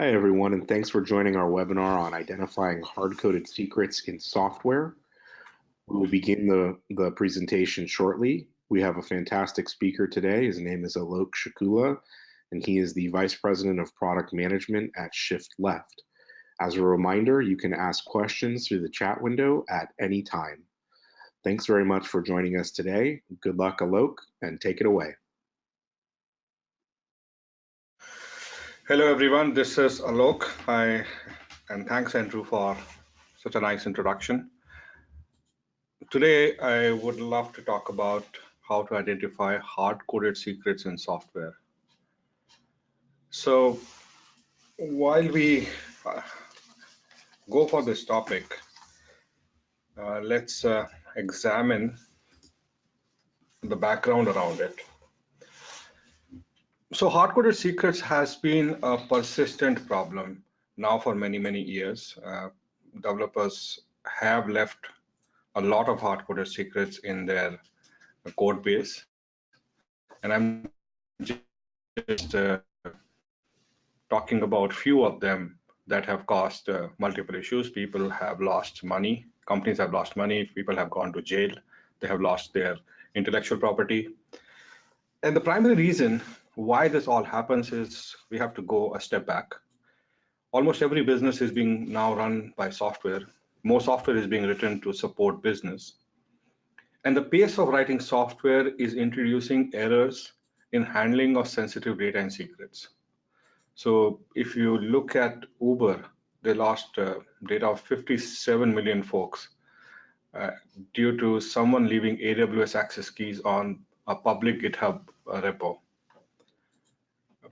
Hi, everyone, and thanks for joining our webinar on identifying hard-coded secrets in software. We will begin the presentation shortly. We have a fantastic speaker today. His name is Alok Shukula, and he is the Vice President of Product Management at Shift Left. As a reminder, you can ask questions through the chat window at any time. Thanks very much for joining us today. Good luck, Alok, and take it away. Hello everyone, this is Alok. And thanks Andrew for such a nice introduction. Today I would love to talk about how to identify hard-coded secrets in software. So while we go for this topic, let's examine the background around it. So hard-coded secrets has been a persistent problem now for many years. Developers have left a lot of hard-coded secrets in their code base, and I'm just talking about few of them that have caused multiple issues. People have lost money, companies have lost money, people have gone to jail, they have lost their intellectual property. And the primary reason why this all happens is we have to go a step back. Almost every business is being now run by software. More software is being written to support business. And the pace of writing software is introducing errors in handling of sensitive data and secrets. So if you look at Uber, they lost data of 57 million folks due to someone leaving AWS access keys on a public GitHub repo.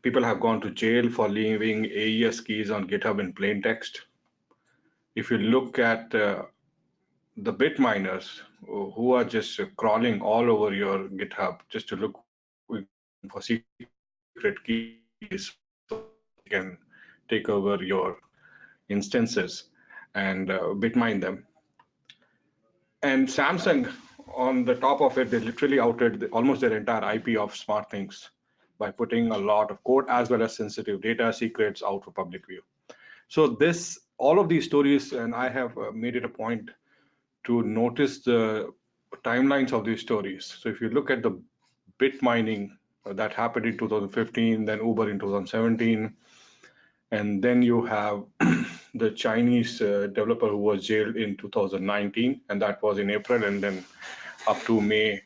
People have gone to jail for leaving AES keys on GitHub in plain text. If you look at the bit miners who are just crawling all over your GitHub just to look for secret keys so they can take over your instances and bit mine them. And Samsung, on the top of it, they literally outed almost their entire IP of SmartThings by putting a lot of code as well as sensitive data secrets out for public view. So all of these stories, and I have made it a point to notice the timelines of these stories. So if you look at the bit mining that happened in 2015, then Uber in 2017, and then you have the Chinese developer who was jailed in 2019, and that was in April, and then up to May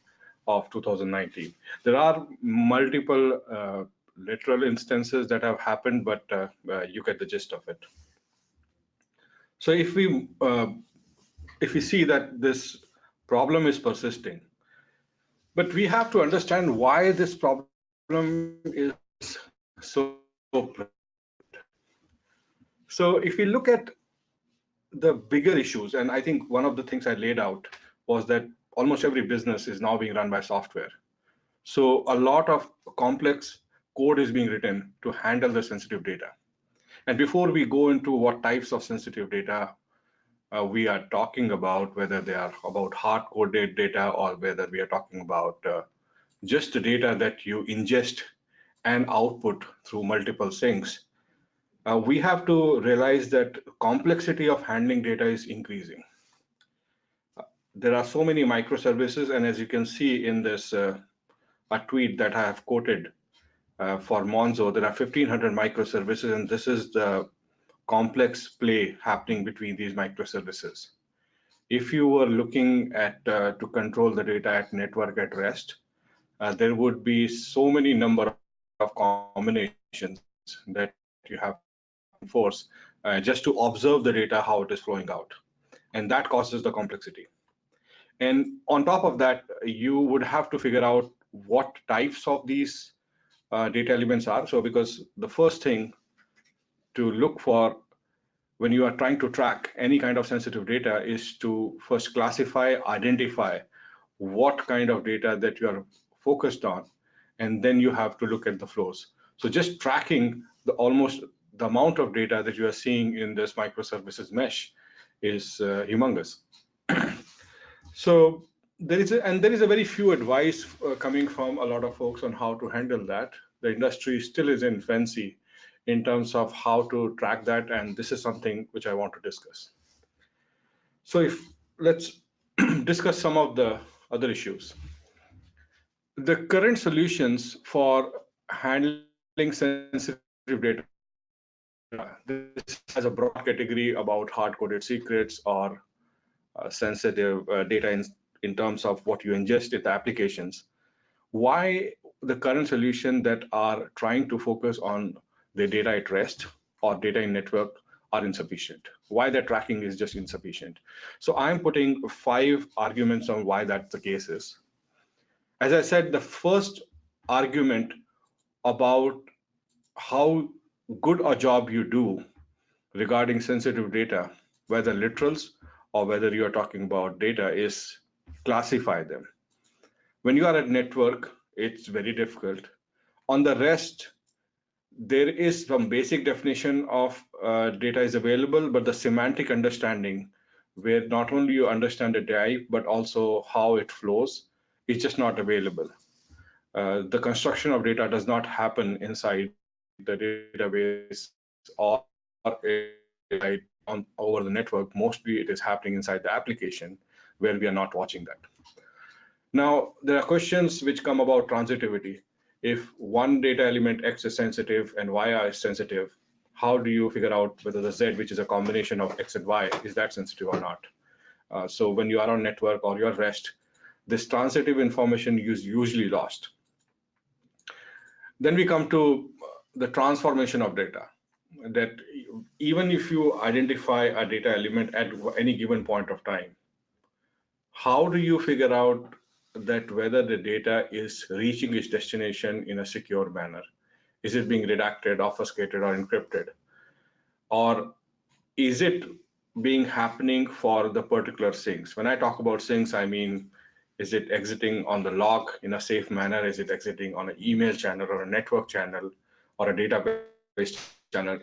of 2019. There are multiple literal instances that have happened, but you get the gist of it. So if we see that this problem is persisting, but we have to understand why this problem is so prevalent. So if we look at the bigger issues, and I think one of the things I laid out was that almost every business is now being run by software. So a lot of complex code is being written to handle the sensitive data. And before we go into what types of sensitive data we are talking about, whether they are about hard-coded data or whether we are talking about just the data that you ingest and output through multiple sinks, we have to realize that complexity of handling data is increasing. There are so many microservices, and as you can see in this a tweet that I have quoted for Monzo, there are 1,500 microservices, and this is the complex play happening between these microservices. If you were looking at to control the data at network at rest, there would be so many number of combinations that you have to enforce just to observe the data, how it is flowing out. And that causes the complexity. And on top of that, you would have to figure out what types of these data elements are. So because the first thing to look for when you are trying to track any kind of sensitive data is to first classify, identify what kind of data that you are focused on, and then you have to look at the flows. So just tracking almost the amount of data that you are seeing in this microservices mesh is humongous. So there is a very few advice coming from a lot of folks on how to handle that. The industry still is in infancy in terms of how to track that, and this is something which I want to discuss. So let's discuss some of the other issues. The current solutions for handling sensitive data, this has a broad category about hard-coded secrets or sensitive data in terms of what you ingest in the applications. Why the current solution that are trying to focus on the data at rest or data in network are insufficient? Why the tracking is just insufficient? So I'm putting 5 arguments on why that's the case is. As I said, the first argument about how good a job you do regarding sensitive data, whether literals or whether you are talking about data, is classify them. When you are at network, it's very difficult. On the rest, there is some basic definition of data is available, but the semantic understanding, where not only you understand the type, but also how it flows, is just not available. The construction of data does not happen inside the database or over the network. Mostly it is happening inside the application where we are not watching that. Now, there are questions which come about transitivity. If one data element X is sensitive and Y is sensitive, how do you figure out whether the Z, which is a combination of X and Y, is that sensitive or not? So when you are on network or your REST, this transitive information is usually lost. Then we come to the transformation of data, that even if you identify a data element at any given point of time, how do you figure out that whether the data is reaching its destination in a secure manner? Is it being redacted, obfuscated, or encrypted? Or is it being happening for the particular sinks? When I talk about sinks, I mean, is it exiting on the log in a safe manner? Is it exiting on an email channel or a network channel or a database channel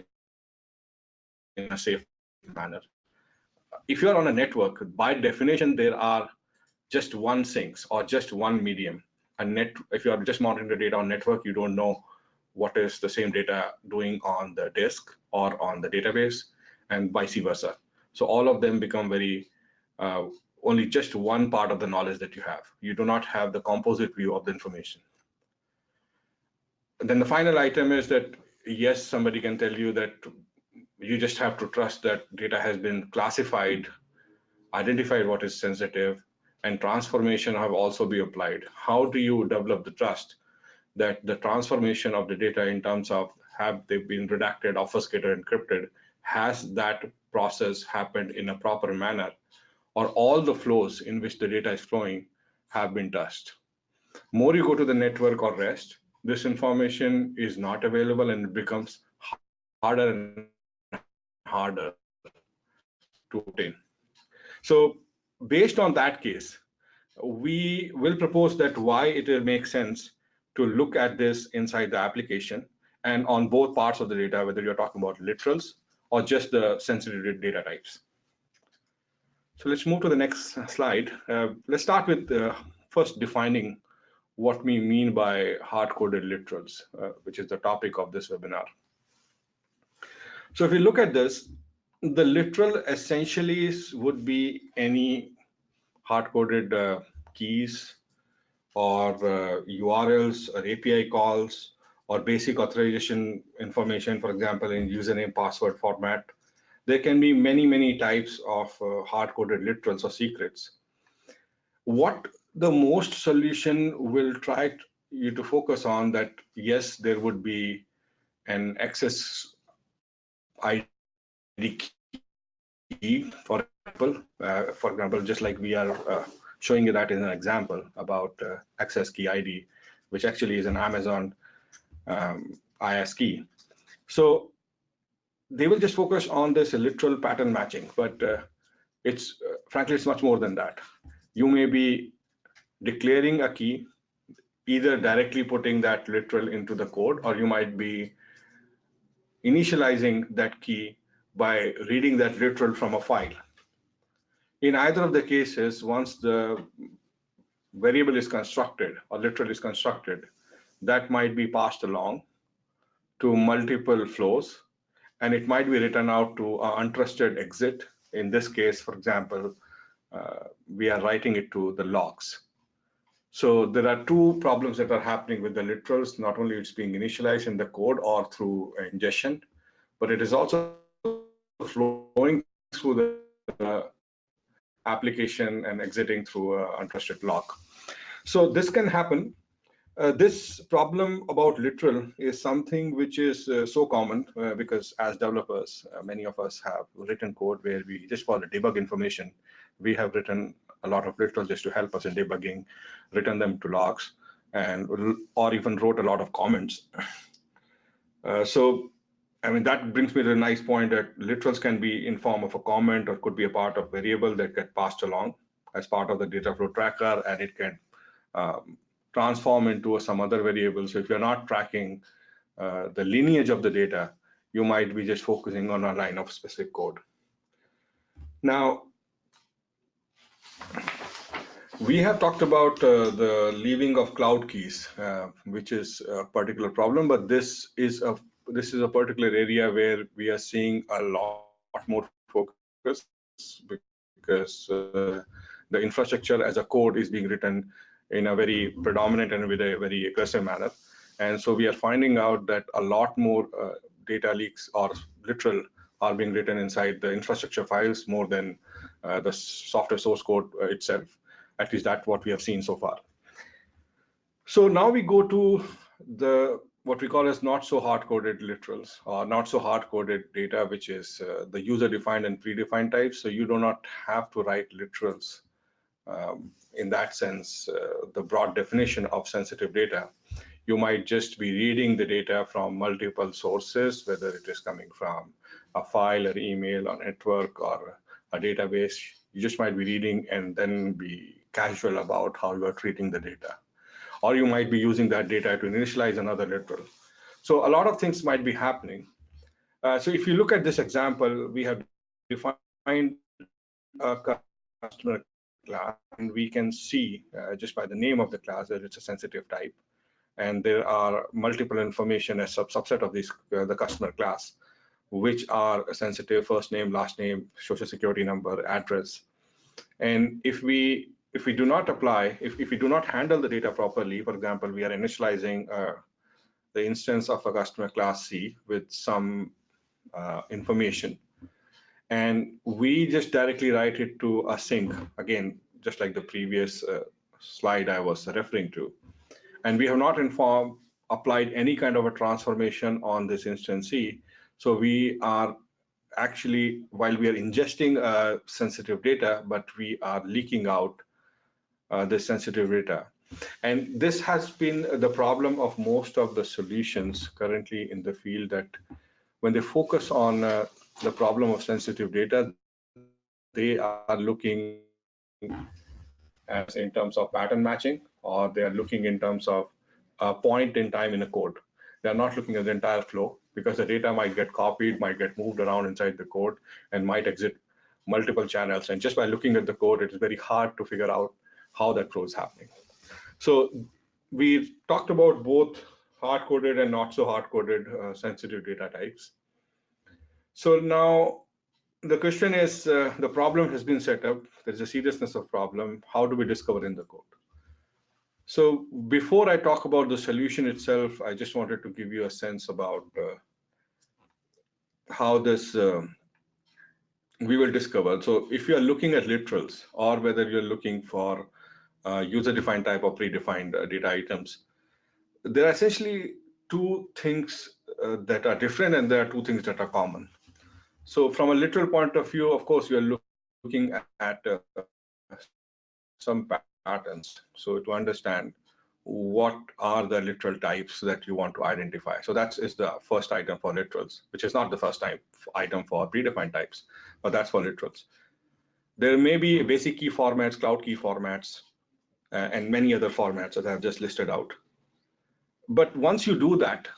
in a safe manner? If you're on a network, by definition, there are just one sinks or just one medium. If you are just monitoring the data on network, you don't know what is the same data doing on the disk or on the database, and vice versa. So all of them become very only just one part of the knowledge that you have. You do not have the composite view of the information. And then the final item is that, yes, somebody can tell you that you just have to trust that data has been classified, identified what is sensitive, and transformation have also been applied. How do you develop the trust that the transformation of the data in terms of have they been redacted, obfuscated, encrypted, has that process happened in a proper manner, or all the flows in which the data is flowing have been touched? More you go to the network or REST, this information is not available and it becomes harder and harder to obtain. So based on that case, we will propose that why it makes sense to look at this inside the application and on both parts of the data, whether you're talking about literals or just the sensitive data types. So let's move to the next slide. Let's start with first defining what we mean by hard-coded literals, which is the topic of this webinar. So if we look at this, the literal essentially would be any hard-coded keys or URLs or API calls or basic authorization information, for example, in username, password format. There can be many types of hard-coded literals or secrets. What the most solution will try you to focus on that, yes, there would be an access ID key, for example, just like we are showing you that in an example about access key ID, which actually is an Amazon IS key. So they will just focus on this literal pattern matching, but frankly, it's much more than that. You may be declaring a key, either directly putting that literal into the code, or you might be initializing that key by reading that literal from a file. In either of the cases, once the variable is constructed or literal is constructed, that might be passed along to multiple flows, and it might be written out to an untrusted exit. In this case, for example, we are writing it to the logs. So there are two problems that are happening with the literals. Not only it's being initialized in the code or through ingestion, but it is also flowing through the application and exiting through an untrusted log. So this can happen. This problem about literal is something which is so common because as developers, many of us have written code where we just for the debug information, we have written a lot of literal just to help us in debugging, written them to logs, and or even wrote a lot of comments. So, I mean, that brings me to a nice point that literals can be in form of a comment or could be a part of variable that get passed along as part of the data flow tracker, and it can transform into some other variable. So if you're not tracking the lineage of the data, you might be just focusing on a line of specific code. Now, we have talked about the leaving of cloud keys, which is a particular problem, but this is a particular area where we are seeing a lot more focus because the infrastructure as a code is being written in a very predominant and with a very aggressive manner. And so we are finding out that a lot more data leaks or literal are being written inside the infrastructure files more than the software source code itself. At least that's what we have seen so far. So now we go to the what we call as not so hard-coded literals or not so hard-coded data, which is the user-defined and predefined types. So you do not have to write literals in that sense, the broad definition of sensitive data. You might just be reading the data from multiple sources, whether it is coming from a file or email or network or a database. You just might be reading and then be casual about how you are treating the data. Or you might be using that data to initialize another literal. So a lot of things might be happening. So if you look at this example, we have defined a customer class, and we can see just by the name of the class that it's a sensitive type. And there are multiple information as subset of this the customer class, which are sensitive: first name, last name, social security number, address. And if we do not apply, if we do not handle the data properly, for example, we are initializing the instance of a customer class C with some information, and we just directly write it to a sink, again, just like the previous slide I was referring to. And we have not applied any kind of a transformation on this instance C. So we are actually, while we are ingesting sensitive data, but we are leaking out the sensitive data. And this has been the problem of most of the solutions currently in the field, that when they focus on the problem of sensitive data, they are looking as in terms of pattern matching, or they are looking in terms of a point in time in a code. They are not looking at the entire flow, because the data might get copied, might get moved around inside the code, and might exit multiple channels. And just by looking at the code, it is very hard to figure out how that flow is happening. So we talked about both hard-coded and not so hard-coded sensitive data types. So now the question is, the problem has been set up. There's a seriousness of problem. How do we discover in the code? So before I talk about the solution itself, I just wanted to give you a sense about how this we will discover. So if you are looking at literals, or whether you're looking for user-defined type or predefined data items, there are essentially two things that are different, and there are two things that are common. So from a literal point of view, of course, you're looking at some patterns. So to understand what are the literal types that you want to identify. So that is the first item for literals, which is not the first item for predefined types, but that's for literals. There may be basic key formats, cloud key formats, and many other formats that I've just listed out. But once you do that,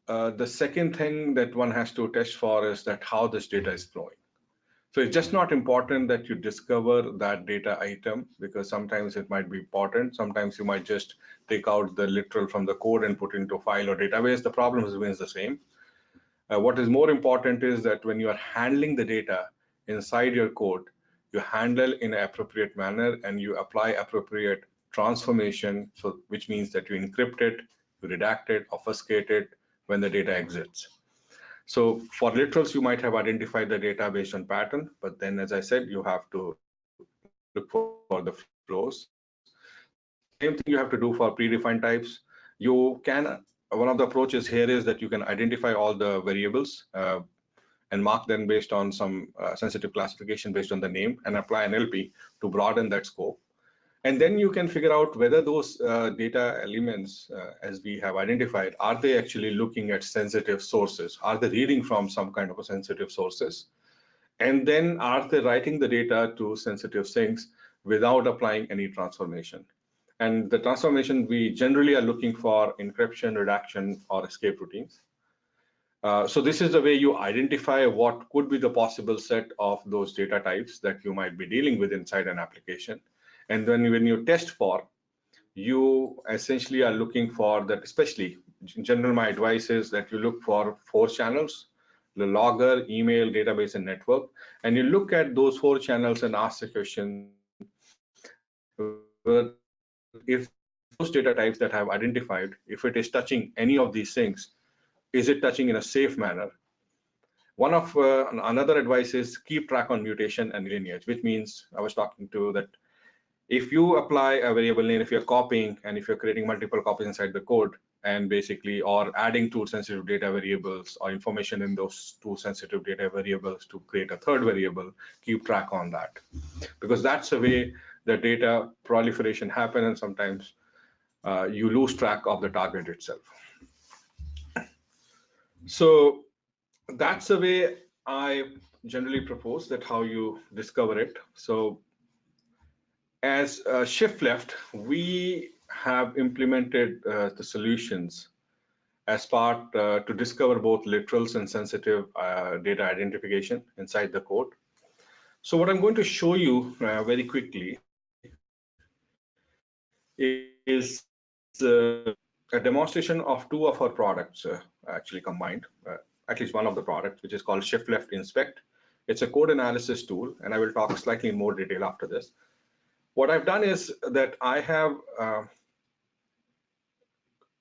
the second thing that one has to test for is that how this data is flowing. So it's just not important that you discover that data item, because sometimes it might be important. Sometimes you might just take out the literal from the code and put into a file or database. The problem remains the same. What is more important is that when you are handling the data inside your code, you handle in an appropriate manner and you apply appropriate transformation, so which means that you encrypt it, you redact it, obfuscate it when the data exits. So for literals, you might have identified the data based on pattern, but then, as I said, you have to look for the flows. Same thing you have to do for predefined types. You can, one of the approaches here is that you can identify all the variables and mark them based on some sensitive classification based on the name and apply NLP to broaden that scope. And then you can figure out whether those data elements, as we have identified, are they actually looking at sensitive sources? Are they reading from some kind of a sensitive sources? And then are they writing the data to sensitive sinks without applying any transformation? And the transformation we generally are looking for encryption, redaction, or escape routines. So this is the way you identify what could be the possible set of those data types that you might be dealing with inside an application. And then when you test for, you essentially are looking for that, especially in general, my advice is that you look for 4 channels, the logger, email, database, and network. And you look at those 4 channels and ask the question, if those data types that I have identified, if it is touching any of these things, is it touching in a safe manner? One of another advice is keep track on mutation and lineage, which means I was talking to that if you apply a variable name, if you're copying and if you're creating multiple copies inside the code and basically or adding 2 sensitive data variables or information in those 2 sensitive data variables to create a third variable, keep track on that, because that's the way the data proliferation happens, and sometimes you lose track of the target itself. So that's the way I generally propose that how you discover it. So as shift left, we have implemented the solutions as part to discover both literals and sensitive data identification inside the code. So what I'm going to show you very quickly is a demonstration of 2 of our products actually combined, at least one of the products, which is called Shift Left Inspect. It's a code analysis tool, and I will talk slightly in more detail after this. What I've done is that I have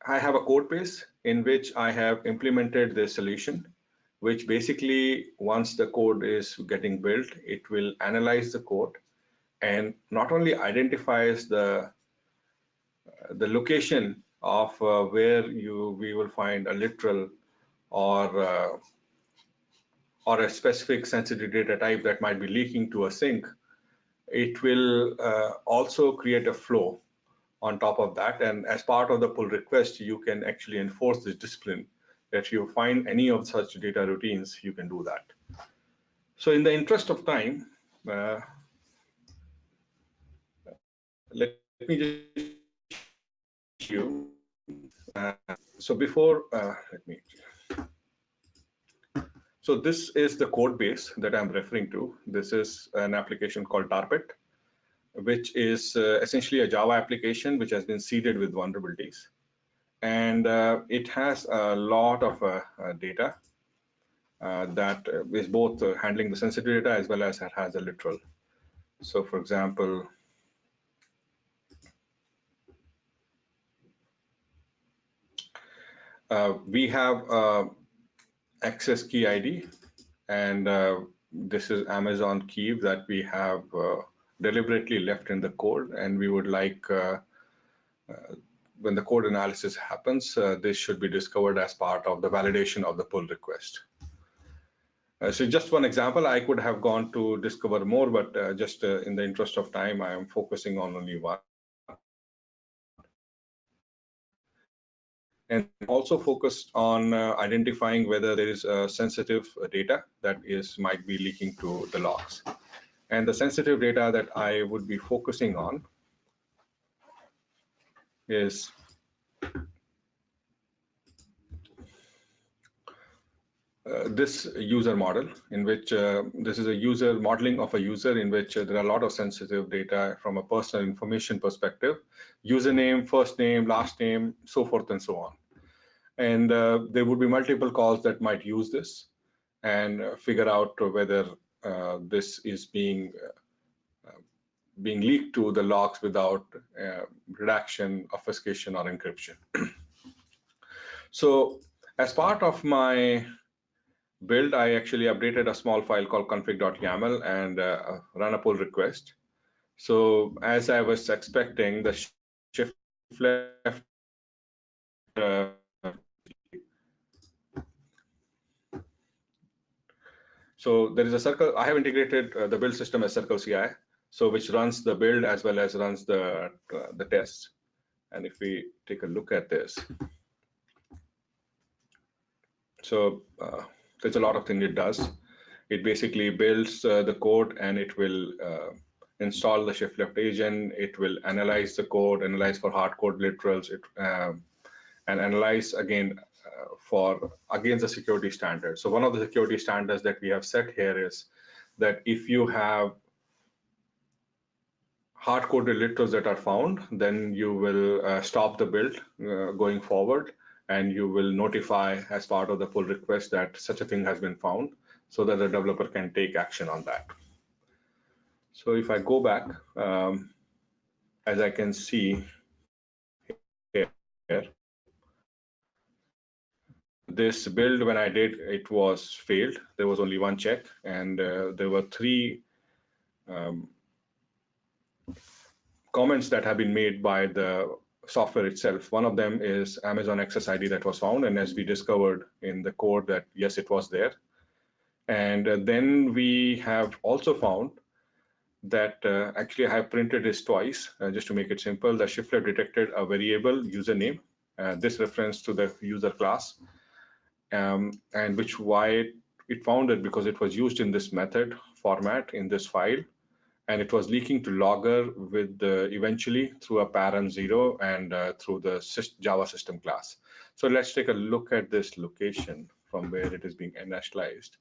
a code base in which I have implemented this solution, which basically once the code is getting built, it will analyze the code and not only identifies the location of where we will find a literal or a specific sensitive data type that might be leaking to a sink. It will also create a flow on top of that, and as part of the pull request, you can actually enforce this discipline. If you find any of such data routines, you can do that. So in the interest of time, let me just show you. So before, let me. So this is the code base that I'm referring to. This is an application called Tarpet, which is essentially a Java application which has been seeded with vulnerabilities. And it has a lot of data that is both handling the sensitive data as well as it has a literal. So for example, we have access key ID, and this is Amazon key that we have deliberately left in the code, and we would like when the code analysis happens, this should be discovered as part of the validation of the pull request. So just one example, I could have gone to discover more, but just in the interest of time, I am focusing on only one. And also focused on identifying whether there is sensitive data that might be leaking to the logs. And the sensitive data that I would be focusing on is this user model, in which this is a user modeling of a user in which there are a lot of sensitive data from a personal information perspective, username, first name, last name, so forth and so on. And there would be multiple calls that might use this and figure out whether this is being leaked to the logs without redaction, obfuscation, or encryption. So as part of my build, I actually updated a small file called config.yaml and run a pull request. So as I was expecting, the shift left so there is a circle. I have integrated the build system as Circle CI, so which runs the build as well as runs the test. And if we take a look at this, so there's a lot of things it does. It basically builds the code, and it will install the shift left agent. It will analyze the code, analyze for hard-coded literals, and analyze again against the security standards. So one of the security standards that we have set here is that if you have hard-coded literals that are found, then you will stop the build going forward, and you will notify as part of the pull request that such a thing has been found, so that the developer can take action on that. So if I go back, as I can see here, this build, when I did, it was failed. There was only one check, and there were three comments that have been made by the software itself. One of them is Amazon Access ID that was found, and as we discovered in the code that yes, it was there. And then we have also found that actually I have printed this twice, just to make it simple. The shift left detected a variable username, this reference to the user class, and which why it found it because it was used in this method format in this file, and it was leaking to logger with eventually through a parent 0 and through the Java system class. So let's take a look at this location from where it is being initialized.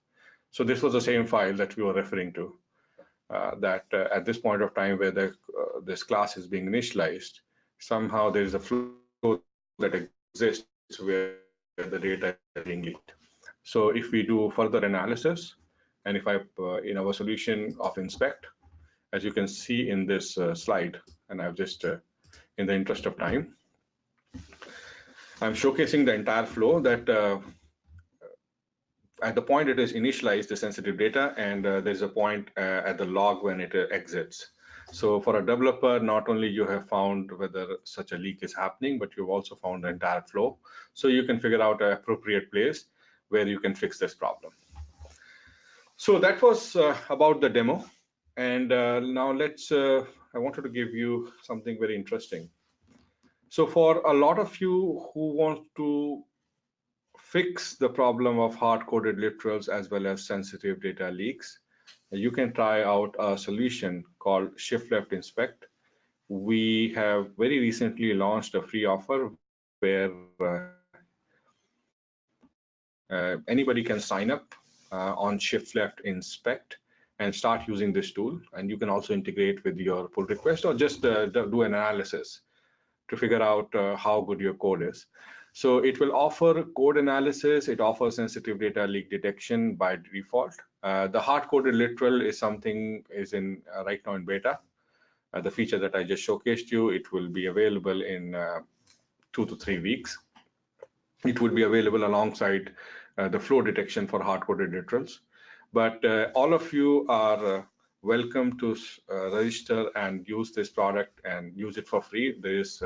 So this was the same file that we were referring to, that at this point of time where this class is being initialized, somehow there is a flow that exists where the data is being leaked. So if we do further analysis, and if I, in our solution of inspect, as you can see in this slide, and I've just, in the interest of time, I'm showcasing the entire flow that at the point it is initialized the sensitive data, and there's a point at the log when it exits. So for a developer, not only you have found whether such a leak is happening, but you've also found the entire flow. So you can figure out an appropriate place where you can fix this problem. So that was about the demo. And now I wanted to give you something very interesting. So for a lot of you who want to fix the problem of hard-coded literals as well as sensitive data leaks, you can try out a solution called Shift Left Inspect. We have very recently launched a free offer where anybody can sign up on Shift Left Inspect and start using this tool. And you can also integrate with your pull request or just do an analysis to figure out how good your code is. So it will offer code analysis. It offers sensitive data leak detection by default. The hard-coded literal is something in right now in beta. The feature that I just showcased you, it will be available in 2 to 3 weeks. It will be available alongside the flow detection for hard-coded literals. But all of you are welcome to register and use this product and use it for free. There is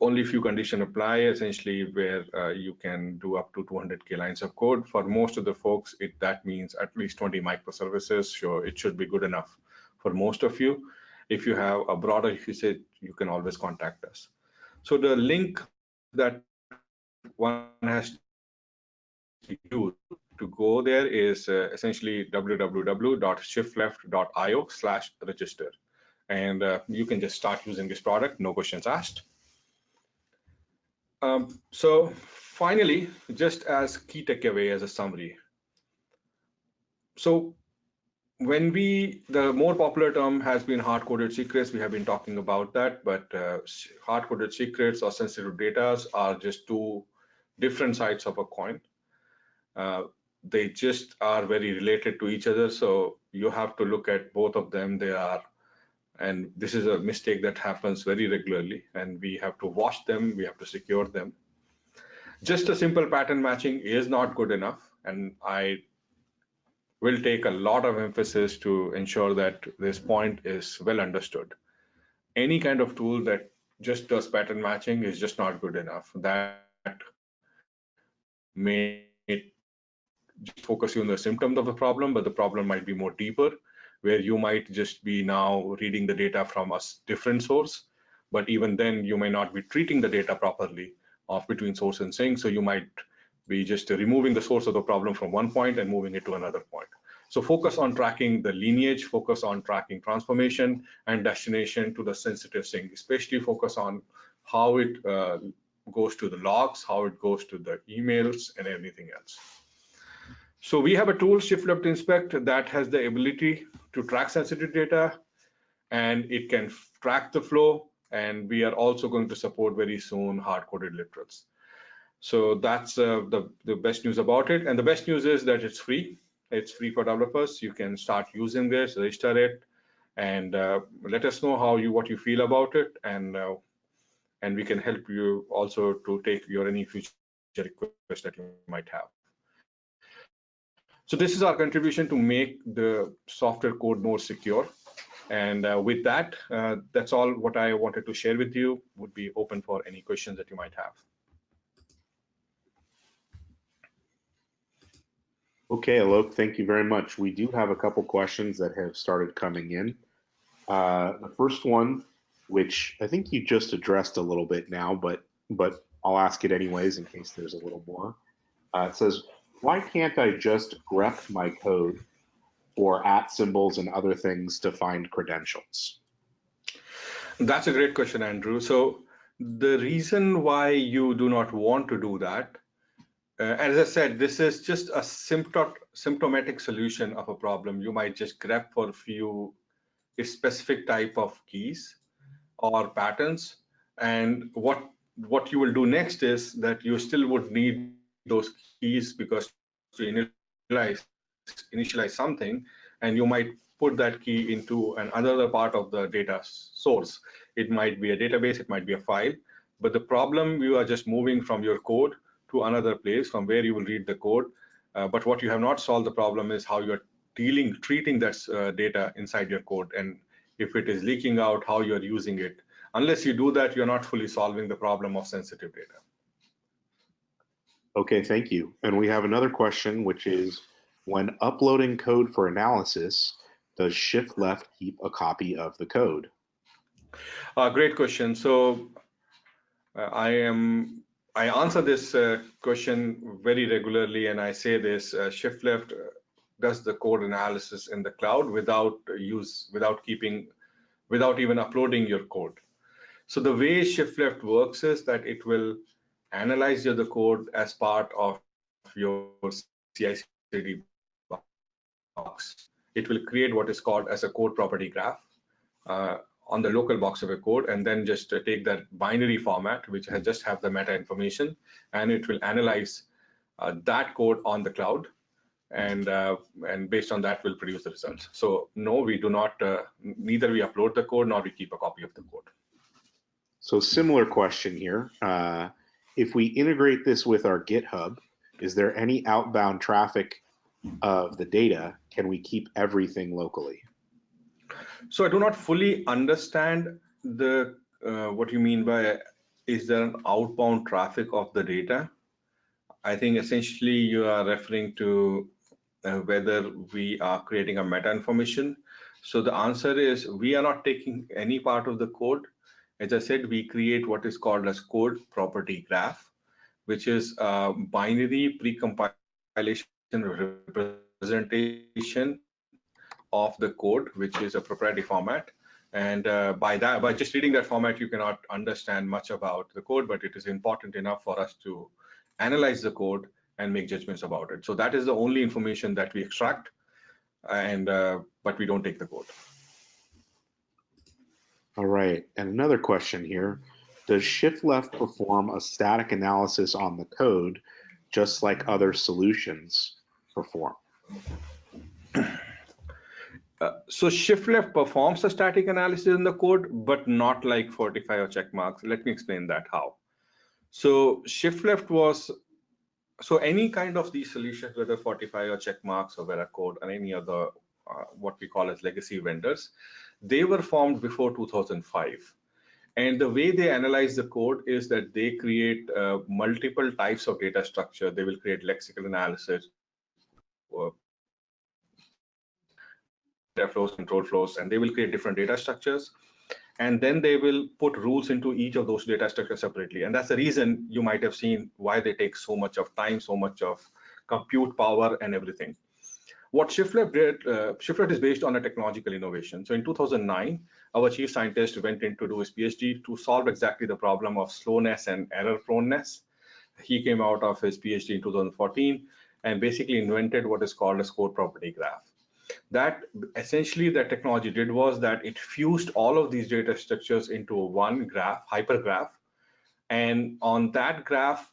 only a few conditions apply, essentially, where you can do up to 200K lines of code. For most of the folks, that means at least 20 microservices. So it should be good enough for most of you. If you have a broader usage, you can always contact us. So the link that one has to use to go there is essentially www.shiftleft.io/register. And you can just start using this product, no questions asked. So finally, just as key takeaway as a summary. So when the more popular term has been hard-coded secrets, we have been talking about that, but hard-coded secrets or sensitive data are just two different sides of a coin. They just are very related to each other, so you have to look at both of them. And this is a mistake that happens very regularly, and we have to wash them, we have to secure them. Just a simple pattern matching is not good enough, and I will take a lot of emphasis to ensure that this point is well understood. Any kind of tool that just does pattern matching is just not good enough. That may just focus you on the symptoms of the problem, but the problem might be more deeper, where you might just be now reading the data from a different source, but even then you may not be treating the data properly of between source and sink, so you might be just removing the source of the problem from one point and moving it to another point. So focus on tracking the lineage, focus on tracking transformation and destination to the sensitive sink, especially focus on how it goes to the logs, how it goes to the emails and everything else. So we have a tool, shift left inspect, that has the ability to track sensitive data, and it can track the flow, and we are also going to support very soon hard-coded literals. So that's the best news about it. And the best news is that it's free. It's free for developers. You can start using this, register it, and let us know what you feel about it, and we can help you also to take your any future requests that you might have. So this is our contribution to make the software code more secure. And with that, that's all what I wanted to share with you. Would be open for any questions that you might have. Okay, Alok, thank you very much. We do have a couple questions that have started coming in. The first one, which I think you just addressed a little bit now, but I'll ask it anyways in case there's a little more. It says, why can't I just grep my code or @ symbols and other things to find credentials? That's a great question, Andrew. So the reason why you do not want to do that, as I said, this is just a symptomatic solution of a problem. You might just grep for a few specific type of keys or patterns, and what you will do next is that you still would need those keys, because to initialize something, and you might put that key into another part of the data source. It might be a database, it might be a file, but the problem, you are just moving from your code to another place from where you will read the code. But what you have not solved the problem is how you're treating that data inside your code, and if it is leaking out, how you're using it. Unless you do that, you're not fully solving the problem of sensitive data. Okay, thank you. And we have another question, which is, when uploading code for analysis, does shift left keep a copy of the code? Great question. So I answer this question very regularly, and I say this: shift left does the code analysis in the cloud without even uploading your code. So the way shift left works is that it will analyze the code as part of your CI/CD box. It will create what is called as a code property graph on the local box of a code, and then just take that binary format, which just have the meta information, and it will analyze that code on the cloud, and based on that will produce the results. So no, we do not, neither we upload the code nor we keep a copy of the code. So similar question here. If we integrate this with our GitHub, is there any outbound traffic of the data? Can we keep everything locally? So I do not fully understand what you mean by, is there an outbound traffic of the data? I think essentially you are referring to whether we are creating a meta information. So the answer is, we are not taking any part of the code. As I said, we create what is called as code property graph, which is a binary pre-compilation representation of the code, which is a proprietary format. And by just reading that format, you cannot understand much about the code, but it is important enough for us to analyze the code and make judgments about it. So that is the only information that we extract, and but we don't take the code. All right, and another question here. Does shift left perform a static analysis on the code, just like other solutions perform? So shift left performs a static analysis in the code, but not like 45 or check marks. Let me explain that how. So shift left was, so any kind of these solutions, whether 45 or check marks or Veracode or any other what we call as legacy vendors, they were formed before 2005. And the way they analyze the code is that they create multiple types of data structure. They will create lexical analysis, data flows, control flows, and they will create different data structures. And then they will put rules into each of those data structures separately. And that's the reason you might have seen why they take so much of time, so much of compute power and everything. What ShiftLeft did, ShiftLeft is based on a technological innovation. So in 2009, our chief scientist went in to do his PhD to solve exactly the problem of slowness and error proneness. He came out of his PhD in 2014 and basically invented what is called a code property graph. That essentially that technology did was that it fused all of these data structures into one graph, hypergraph. And on that graph,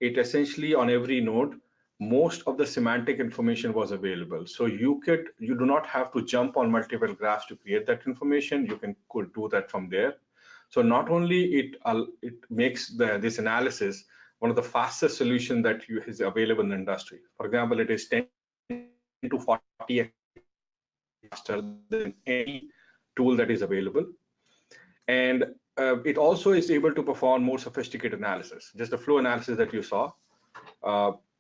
it essentially on every node, most of the semantic information was available. So you do not have to jump on multiple graphs to create that information. You could do that from there. So not only it makes this analysis one of the fastest solution that is available in the industry. For example, it is 10 to 40x faster than any tool that is available. And it also is able to perform more sophisticated analysis. Just the flow analysis that you saw,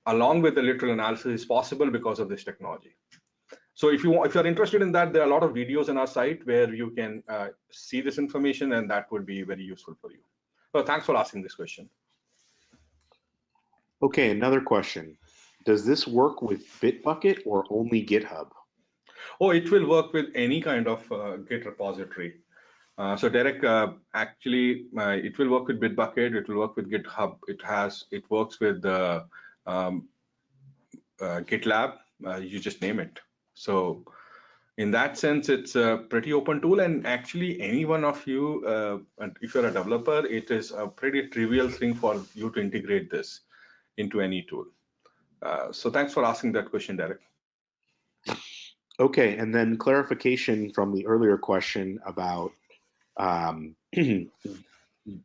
along with the literal analysis, is possible because of this technology. So if you're interested in that, there are a lot of videos on our site where you can see this information, and that would be very useful for you. So thanks for asking this question. Okay, another question. Does this work with Bitbucket or only GitHub? Oh, it will work with any kind of Git repository. So Derek, actually, it will work with Bitbucket. It will work with GitHub. It works with GitLab. You just name it. So in that sense, it's a pretty open tool. And actually, any one of you, if you're a developer, it is a pretty trivial thing for you to integrate this into any tool. So thanks for asking that question, Derek. Okay, and then clarification from the earlier question about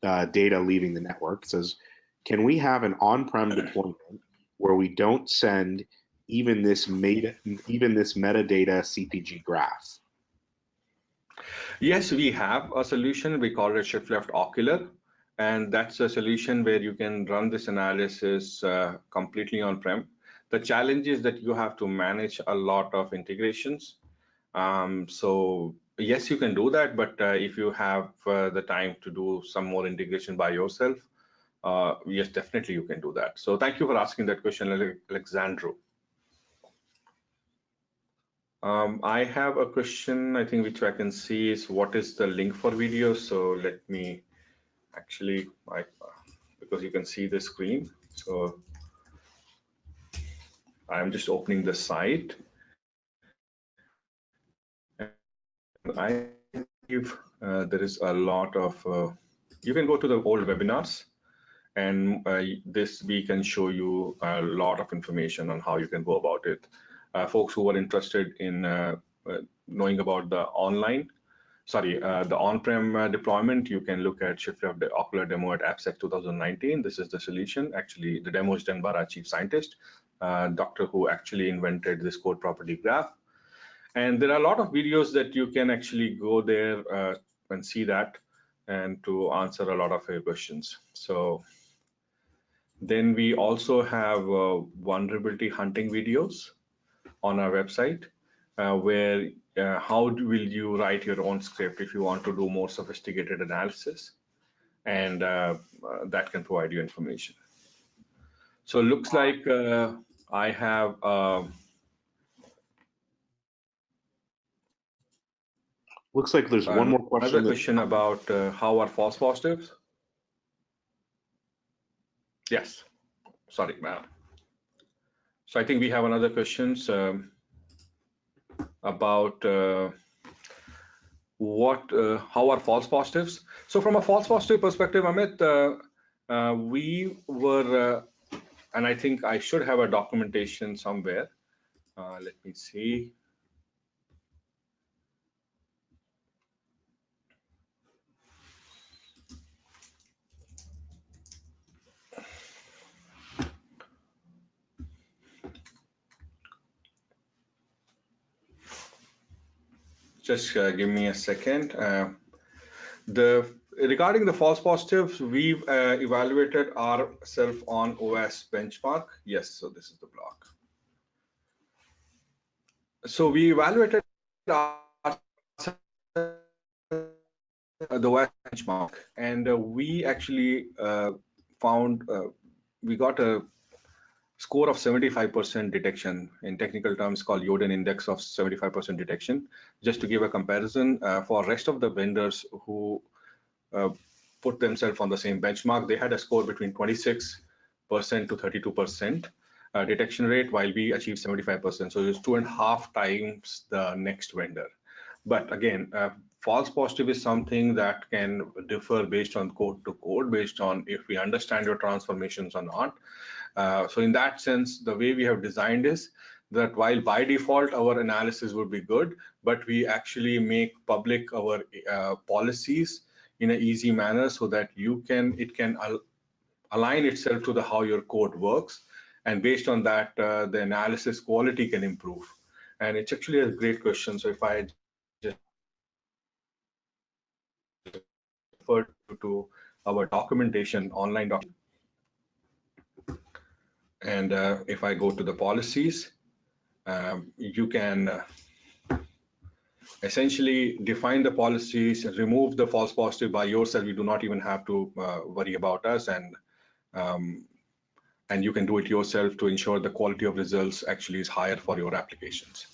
data leaving the network. It says, can we have an on-prem deployment where we don't send even this metadata CPG graph? Yes, we have a solution. We call it shift left ocular. And that's a solution where you can run this analysis completely on-prem. The challenge is that you have to manage a lot of integrations. So yes, you can do that, but if you have the time to do some more integration by yourself, yes, definitely you can do that. So thank you for asking that question, Alexandru. I have a question, I think, which I can see is what is the link for video? So let me actually, because you can see the screen. So I'm just opening the site. And I believe there is a lot of, you can go to the old webinars, and this we can show you a lot of information on how you can go about it. Folks who are interested in knowing about the on-prem deployment, you can look at Shift Left Ocular demo at AppSec 2019. This is the solution. Actually, the demo is done by our chief scientist, doctor who actually invented this code property graph. And there are a lot of videos that you can actually go there and see that and to answer a lot of your questions. So then we also have vulnerability hunting videos on our website where how will you write your own script if you want to do more sophisticated analysis, and that can provide you information. So it looks like I have looks like there's one more question. Another question about how are false positives? Yes, sorry, ma'am. So I think we have another question about how are false positives? So from a false positive perspective, Amit, we were, and I think I should have a documentation somewhere. Let me see. Just give me a second. Regarding the false positives, we've evaluated ourselves on OS benchmark. Yes, so this is the block. So we evaluated the OS benchmark, and we actually found we got a score of 75% detection, in technical terms called Yoden index of 75% detection. Just to give a comparison, for rest of the vendors who put themselves on the same benchmark, they had a score between 26% to 32% detection rate, while we achieved 75%. So it's 2.5 times the next vendor. But again, false positive is something that can differ based on code to code, based on if we understand your transformations or not. So in that sense, the way we have designed is that while by default our analysis would be good, but we actually make public our policies in an easy manner so that it can align itself to how your code works, and based on that, the analysis quality can improve. And it's actually a great question. So if I just refer to our documentation, online documentation, and if I go to the policies, you can essentially define the policies, remove the false positive by yourself. You do not even have to worry about us, and you can do it yourself to ensure the quality of results actually is higher for your applications.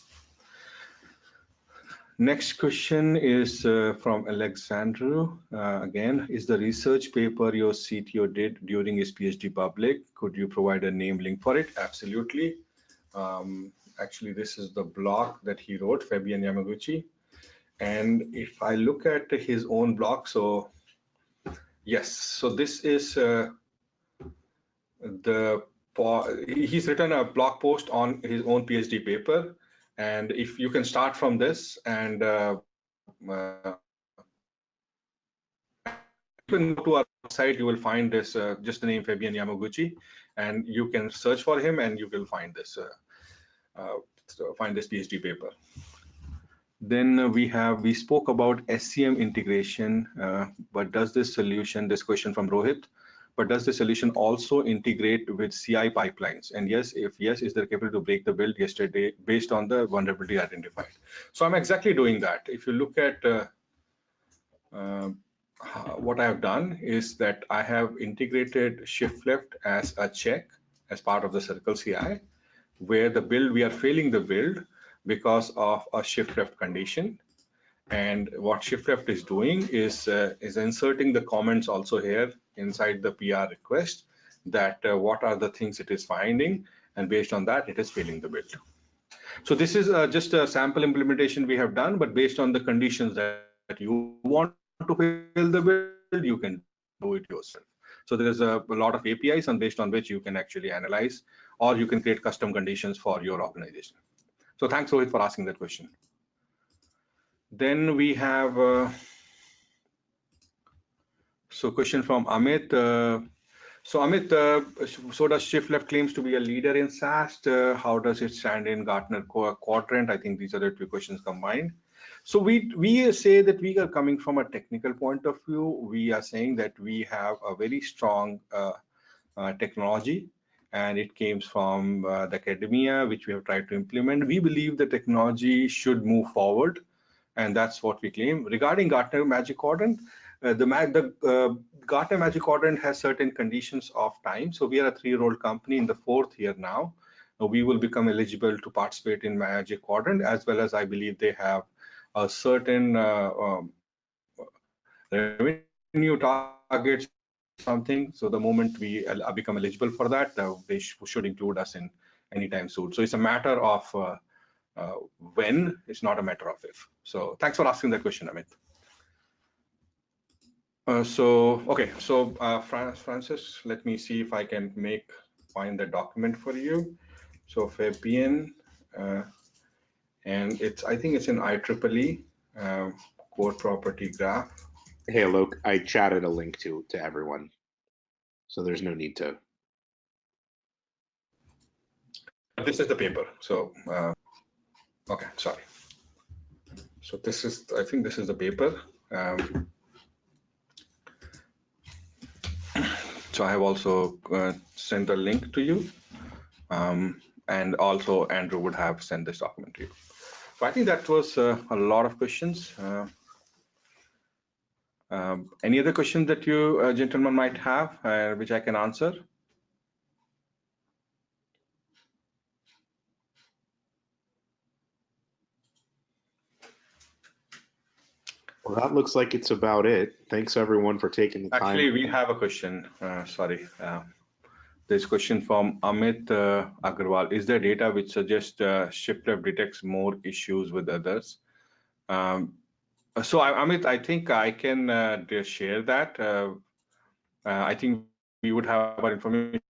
Next question is from Alexandru. Again, is the research paper your CTO did during his PhD public? Could you provide a name link for it? Absolutely. Actually, this is the blog that he wrote, Fabian Yamaguchi. And if I look at his own blog, so yes, so this is he's written a blog post on his own PhD paper. And if you can start from this, and you can go to our website, you will find this, just the name Fabian Yamaguchi, and you can search for him and you will find this PhD paper. Then we spoke about SCM integration, but does this solution, this question from Rohit, but does the solution also integrate with CI pipelines? And yes, if yes, is there capable to break the build yesterday based on the vulnerability identified? So I'm exactly doing that. If you look at what I have done is that I have integrated shift left as a check as part of the circle CI, where the build, we are failing the build because of a shift left condition. And what shift left is doing is inserting the comments also here inside the PR request, that what are the things it is finding, and based on that it is failing the build. So this is just a sample implementation we have done, but based on the conditions that you want to fail the build, you can do it yourself. So there is a lot of APIs, and based on which you can actually analyze, or you can create custom conditions for your organization. So thanks, Rohit, for asking that question. Then we have so question from Amit. So Amit, so does shift left claims to be a leader in SAST? How does it stand in Gartner quadrant? I think these are the two questions combined. So we say that we are coming from a technical point of view. We are saying that we have a very strong technology, and it came from the academia, which we have tried to implement. We believe the technology should move forward, and that's what we claim. Regarding Gartner Magic Quadrant, the Gartner Magic Quadrant has certain conditions of time. So we are a 3-year-old company in the 4th year now. We will become eligible to participate in Magic Quadrant, as well as I believe they have a certain revenue targets, something. So the moment we become eligible for that, they should include us in anytime soon. So it's a matter of when, it's not a matter of if. So thanks for asking that question, Amit. Francis, let me see if I can find the document for you. So Fabian, and I think it's in IEEE code property graph. Hey, Alok, I chatted a link to everyone, so there's no need to. This is the paper. So okay, sorry. So I think this is the paper. So I have also sent the link to you, and also Andrew would have sent this document to you. So I think that was a lot of questions. Any other questions that you gentlemen might have, which I can answer? Well, that looks like it's about it. Thanks everyone for taking the time. Actually, we have a question. Sorry. There's a question from Amit Agarwal. Is there data which suggests shift left detects more issues with others? So Amit, I think I can share that. I think we would have our information.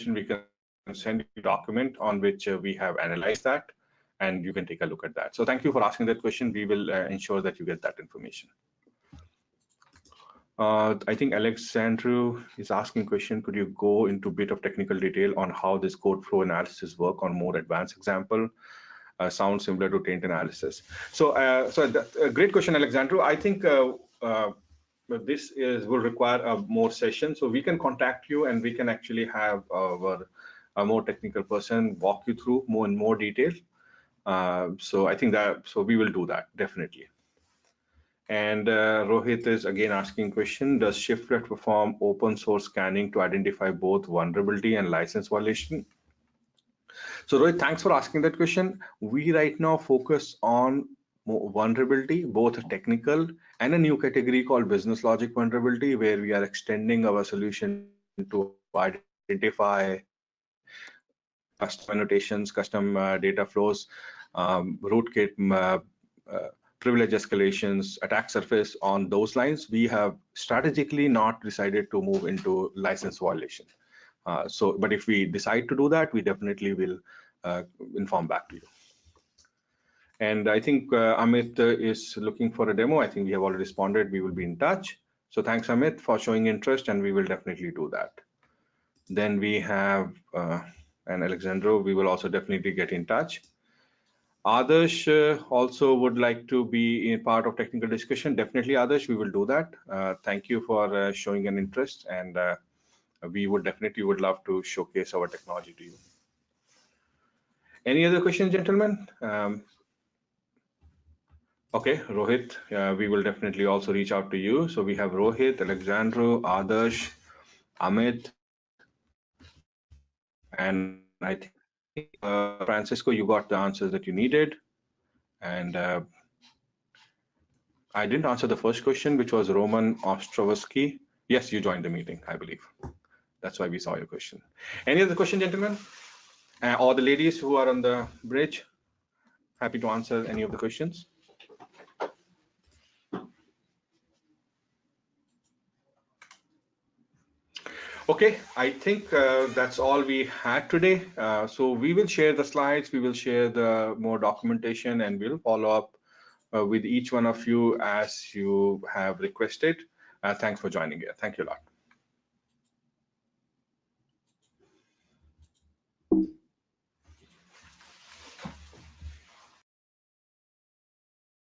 We can send you a document on which we have analyzed that, and you can take a look at that. So thank you for asking that question. We will ensure that you get that information. I think Alexandru is asking a question. Could you go into a bit of technical detail on how this code flow analysis work on more advanced example? Sounds similar to taint analysis. So, that's a great question, Alexandru. I think this will require more session. So we can contact you, and we can actually have a more technical person walk you through more detail. So I think we will do that definitely. And Rohit is again asking question, does shift left perform open source scanning to identify both vulnerability and license violation? So Rohit, thanks for asking that question. We right now focus on vulnerability, both technical and a new category called business logic vulnerability, where we are extending our solution to identify custom annotations, custom data flows, rootkit, privilege escalations, attack surface. On those lines, we have strategically not decided to move into license violation. But if we decide to do that, we definitely will inform back to you. And I think Amit is looking for a demo. I think we have already responded. We will be in touch. So thanks, Amit, for showing interest, and we will definitely do that. Then we have and Alexandro, we will also definitely get in touch. Adarsh also would like to be in part of technical discussion. Definitely, Adarsh, we will do that. Thank you for showing an interest, and we would love to showcase our technology to you. Any other questions, gentlemen? Okay, Rohit, we will definitely also reach out to you. So we have Rohit, Alexandro, Adarsh, Amit, and I think Francisco, you got the answers that you needed. And I didn't answer the first question, which was Roman Ostrovsky. Yes, you joined the meeting, I believe. That's why we saw your question. Any other question, gentlemen? Or the ladies who are on the bridge? Happy to answer any of the questions. Okay, I think that's all we had today. So we will share the slides, we will share the more documentation, and we'll follow up with each one of you as you have requested. Thanks for joining here. Thank you a lot.